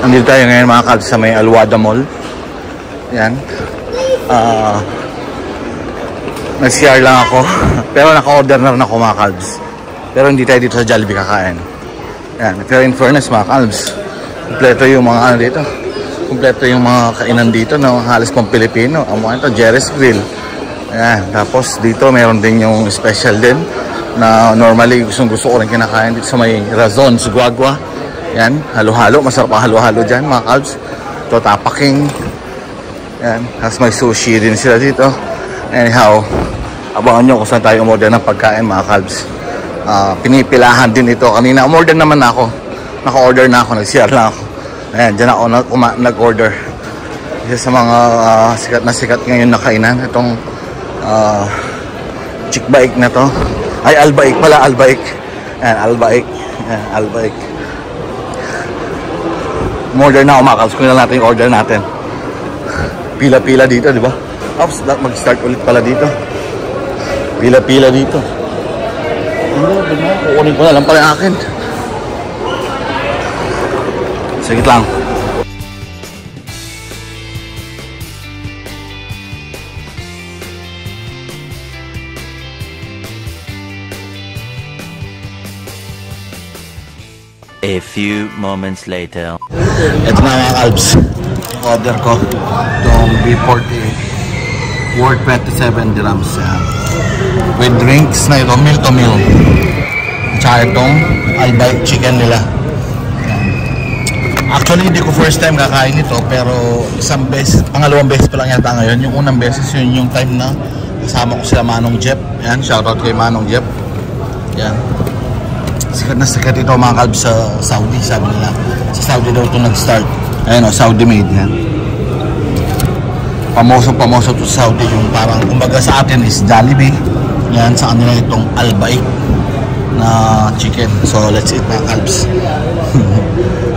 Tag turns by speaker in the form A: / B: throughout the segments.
A: Nandito tayo ngayon mga kalbs sa may Alwada Mall. Yan. Nag-CR lang ako. Pero naka-order na rin ako mga kalbs. Pero hindi tayo dito sa Jollibee kakain. Yan. Pero in fairness mga kalbs, kompleto yung mga ano dito. Kompleto yung mga kainan dito na halos pang Pilipino. Ang mga ito, Jerry's Grill. Yan. Tapos dito mayroon din yung special din na normally gusto ko rin kinakain dito sa may Razon, Guagua. Yan, halo-halo, masarap ang halo-halo dyan mga kalbs. Ito, tapaking. Yan, tapos may sushi din sila dito. Anyhow, abangan nyo kung saan tayo umorder ng pagkain mga kalbs. Pinipilahan din ito. Kanina umorder naman ako. Naka-order na ako, nag-CR lang ako. Ayan, dyan ako nag-order. Isa sa mga sikat na sikat ngayon na kainan. Itong Chickbaik na to. Ay, Albaik pala, Albaik. Ayan, Albaik. Ayan, Albaik. Order na ako mga kalbs. Kung na natin yung order natin. Pila-pila dito, di ba? Oops, mag-start ulit pala dito. Pila-pila dito. Kukunin ko na lang pala yung akin. Sige lang.
B: A few moments later.
A: Ito na mga kalbs. Order ko. Itong B40 worth 27 dirhams. With drinks na ito, meal to meal. Tsaka itong Albaik chicken nila. Actually, hindi ko first time kakain ito. Pero isang beses, pangalawang beses pa lang yata ngayon. Yung unang beses, yun yung time na kasama ko sila Manong Jeff. Yan, shoutout kay Manong Jeff. Yan. Sikat na sikat ito mga kalbs sa Saudi, sabi nila. Sa Saudi daw ito nag-start. Ayun o, Saudi made yan. Pamoso to sa Saudi. Yung parang, kumbaga sa atin is Jollibee. Yan, sa kanila itong Albaik na chicken. So, let's eat mga kalbs.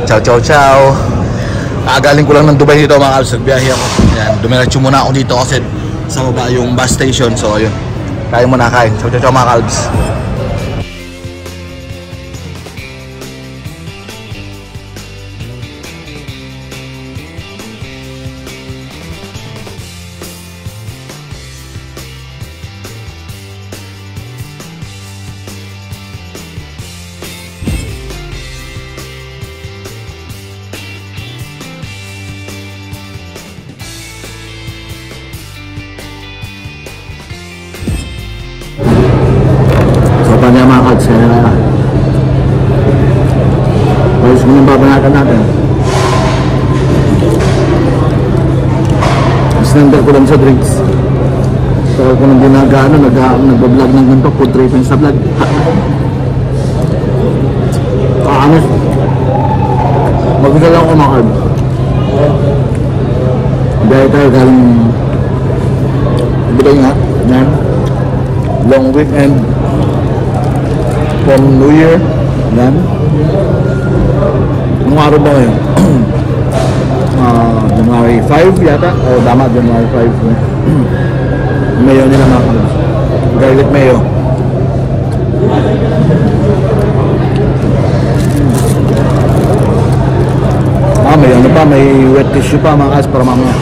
A: Ciao, ciao, ciao. Galing ko lang ng Dubai dito mga kalbs. Nagbiyahe ako. Yan, dumiretso muna ako dito kasi sa baba yung bus station. So, ayun. Kain muna kain. Ciao, ciao, ciao mga kalbs. Niya mga kalbs, kaya na ayos mo yung babanatan natin. Isnandar ko lang sa drinks. Pero kung nang ginagaano, nagbablog ng ganito, food tripping sa vlog. Ano? Mag-isa lang ako mga kalbs. Dahil tayo galing ibigay nga, yan, long weekend from New Year. Yan. Anong araw ba ngayon? January 5 yata. O tama, January 5. Mayo nila mga kalbs. Garlic mayo. May ano pa, may wet tissue pa mga kalbs para mamaya.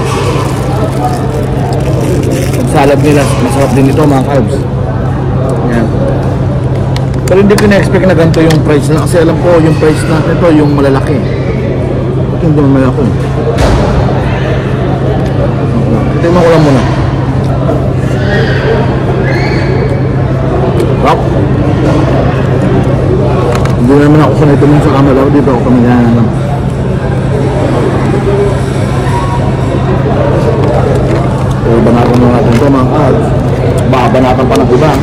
A: Ang salad nila, masarap din ito mga kalbs. Yan. Pero hindi ko na-expect na ganito yung price na. Kasi alam ko yung price natin ito, yung malalaki. Ito hindi naman malaki. Tingnan ko lang muna. Rock. Hindi naman ako sanay tumingin sa camera. Dito ako kami yan lang. So, banatan na natin ito mga kalbs. Baka banatan pa ng iba.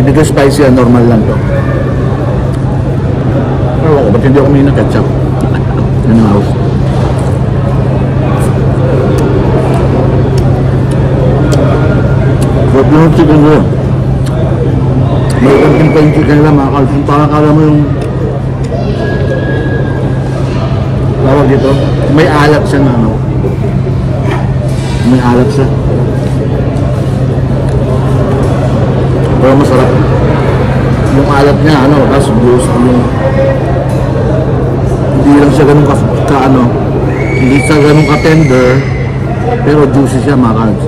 A: Hindi ko spicy yan, normal lang to. Pero ako, ba't hindi ako may na-ketchup? Yan ang house. But yung chicken ko, may konting pa yung chicken lang mga kalbs. Parang kala mo yung tawag dito, may alat siya na ano. May alat siya. Pero masarap. Yung alat niya, ano, tapos juice, yung hindi lang siya ganun hindi siya ganun ka-tender, pero juicy siya mga kalbs.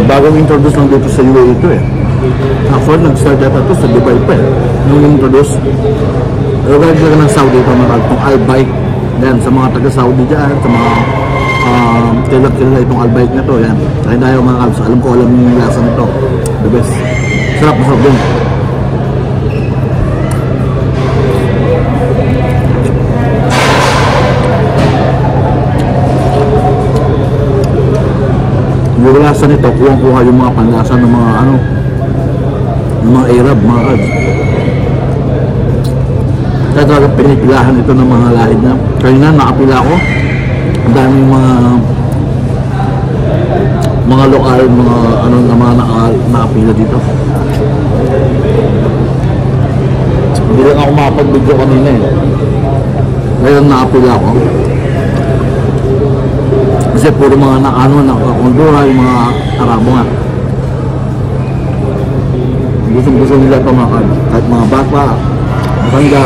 A: Bagong introduce lang dito sa UAE ito eh. Actually, nag-start yata ito sa Dubai pa eh. Nung introduce. Pero kahit ka ng Saudi ito, itong Al-Baik. Yan, sa mga taga-Saudi dyan, sa mga kilala itong Al-Baik na to. Yan. Kaya tayo mga kalbs, alam yung lasa nito. The best. Sarap, masarap din. Yung lasa nito, kuha yung mga panlasa ng mga ng mga Arab, mga kalbs. Kaya talaga pinipilahan ito ng mga lahid na. Kaya na, nakapila ko. Ang daming mga lokal, mga nakapila dito. Hindi lang ako makapag-video kanina eh. Kaya nakapila ko. Kasi puro mga nakakondura, yung mga Arabo nga. Gusto nila ito mga kalbs. Kahit mga bata, matanda.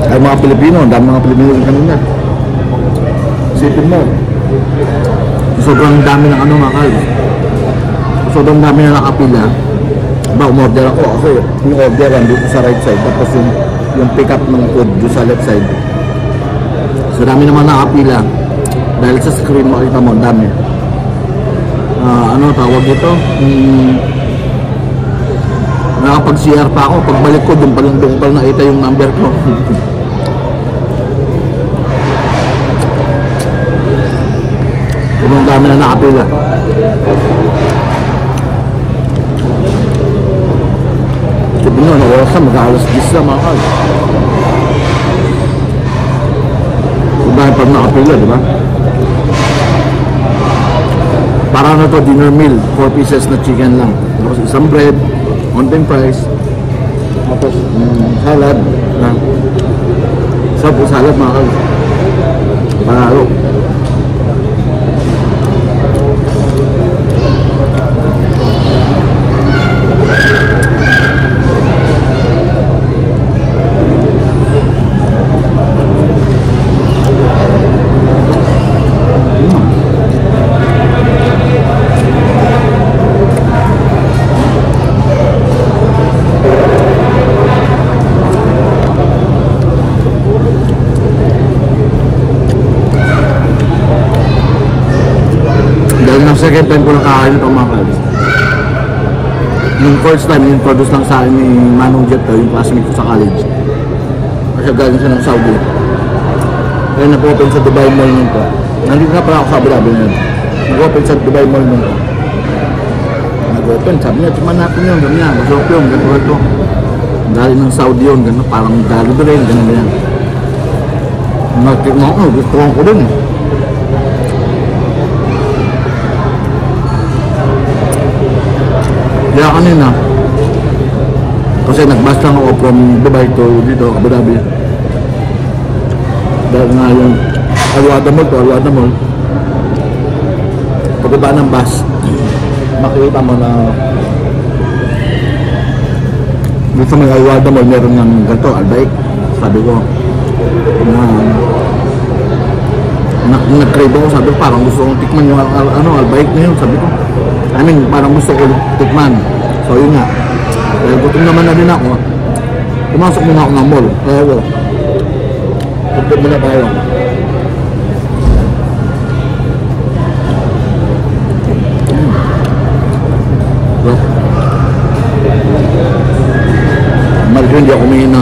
A: Ay mga Pilipino, ang dami mga Pilipino rin kanina. Isipin mo, sobrang dami ng mga kalbs. Sobrang dami na nakapila. Umorder ako kasi yung order dito sa right side, tapos yung pick up ng food doon sa left side. So dami naman nakapila. Dahil sa screen makita mo, dami. Ano tawag ito? Nakapag-CR pa ako. Pagbalik ko, doon pa nakita yung number ko. Sobrang dami na nakapila. Sabi nyo, nawalas na, mag-alas 10 na mga kalbs. Dahil pag nakapila, di ba? Para na to dinner meal, 4 pieces na chicken lang. Tapos isang bread, on-time price. Tapos salad. Sarap po salad mga kalbs. Panalo. Second time ko nakakain ito mga kalbs. Yung first time, in-introduce lang sa akin ni Manong Jet, yung classmate ko sa college. Kasi galing siya ng Saudi. Kaya nag-open sa Dubai Mall nito. Nandito na pala ako sa Abu Dhabi na yun. Nag-open sa Dubai Mall nito. Nag-open, sabi niya, timan natin yun, sabi niya, masarap yun, gano'n. Galing ng Saudi yun, gano'n, parang Jollibee rin, gano'n. Nag-tikman ako, gusto ko din eh. Kaya kanina, kasi nag-bus lang ako from Dubai to dito, Abu Dhabi. Dahil nga yung Al-Wada Mall, pagbaba ng bus, makikita mo na dito may Al-Wada Mall, meron ng ganito, Al-Baik. Sabi ko, nag-crave ako, sabi ko, parang gusto kong tikman yung Al-Baik na yun, sabi ko. Parang gusto ko tikman. So yun nga. Dahil gutom naman na din ako. Pumasok muna ako ng mall. Kaya ako, gutom muna tayo. Mario, hindi ako humihina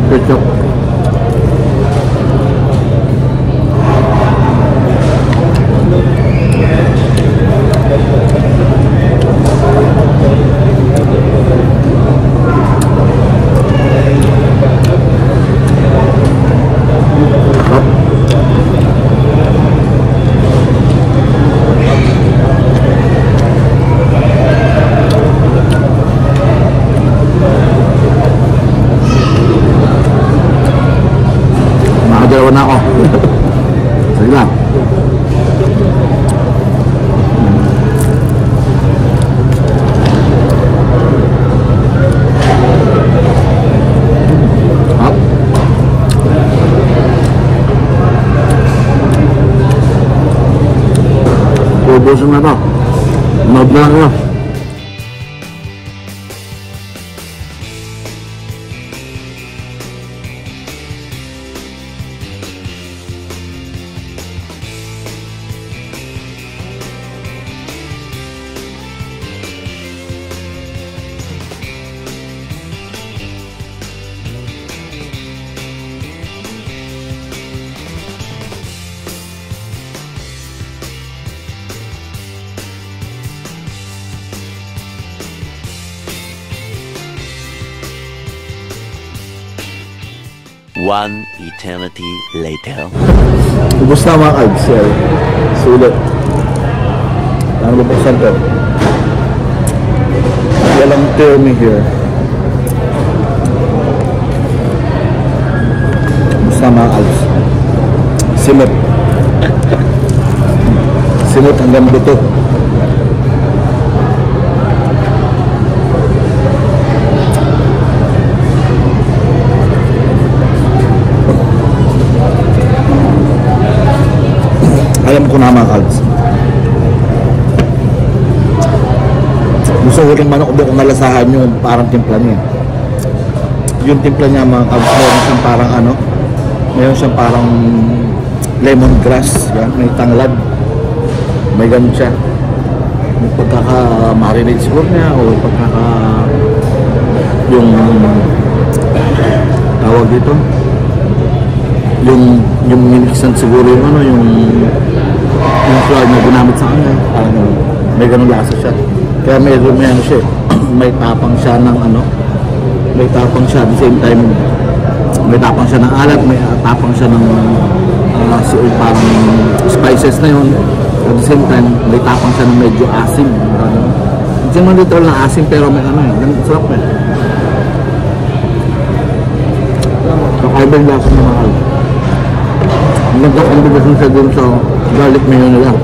A: ketchup. Ubusin na to. Manood na lang ako.
B: One eternity later.
A: Ubus na mga kalbs. Sulit. Ano ba buksan to? Walang tear me here. Ubus na mga kalbs. Simot. Simot hanggang buto. Alam ko na mga kalbs. Gusto ko rin manok doon kung nalasahan yung parang timpla niya. Yung timpla niya mga kalbs, meron siyang parang ano, meron siyang parang lemongrass, yan, may tanglad. May ganun siya. Yung pagkaka-marinate siguro niya o pagkaka yung tawag dito yung minixan siguro yung ano yung flour na ginamit sa kanya, parang may ganun lasa siya. Kaya may ano siya, may tapang siya ng ano, may tapang siya at the same time may tapang siya ng alat, may tapang siya ng parang spices na yun. At the same time may tapang siya ng medyo asim, ano, hindi naman literal na asim pero may ano sarap eh. Kakaiba yung lasa ng mahal. Nagka-combination siya dun sa garlic mayo nila.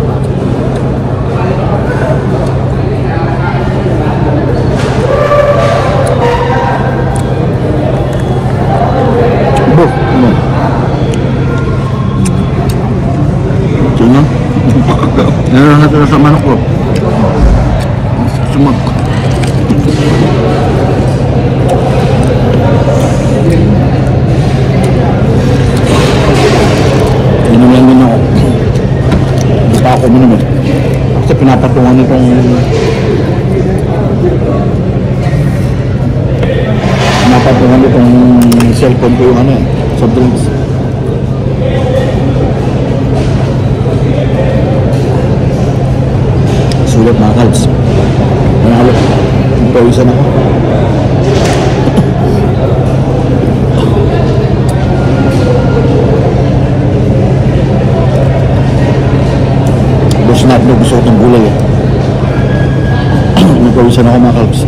A: Ano? Sino? Nanahat na sa manok ko. Sumak. Inulan din ako. Hindi pa ako minum eh. Kasi pinapatungan itong cellphone ko yung ano eh, soft drinks. Sulit mga kalbs. Nanalo. Pawisan ako. Gusto ko itong gulay eh. Nagpawisan ako mga kalbs.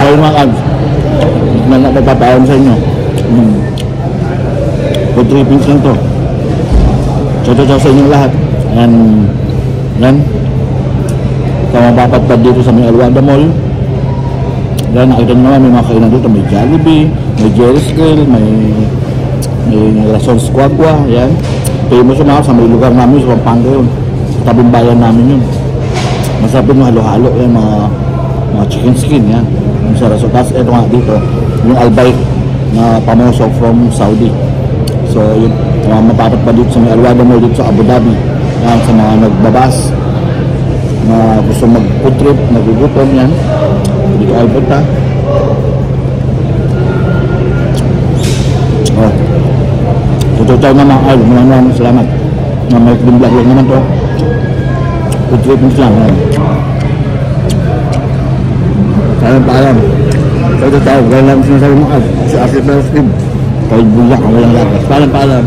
A: Ayun mga kalbs, hindi na magpapaalam sa inyo. Good trippings lang to. Chow sa inyong lahat. And yan, mapapadpad dito sa may Alwada Mall. Dahil nakita nyo naman may mga kainan dito, may Jollibee, may Jerry's Grill, may Rason Squagua, yan. Famous yun ako sa may lugar namin, sa Pampanga yun, sa tabing bayan namin yun. Masarap yung halo-halo, yan, mga chicken skin, yan, yung sa Rason. Tapos ito nga dito, yung Albay na pamoso from Saudi. So yun, mapapadpad dito sa may Alwada Mall dito sa Abu Dhabi, yan, sa mga nagbabas na gusto mag-food trip, nagugutom yan, dito ay punta. Oh, tututaw na mga al, maraming salamat na may vlog lang naman to, food trip nyo lang. Paalam tututaw, gano'n lang sinasabi mga al, si Arthur Perez Kim kahit bulak ang walang lakas. Paalam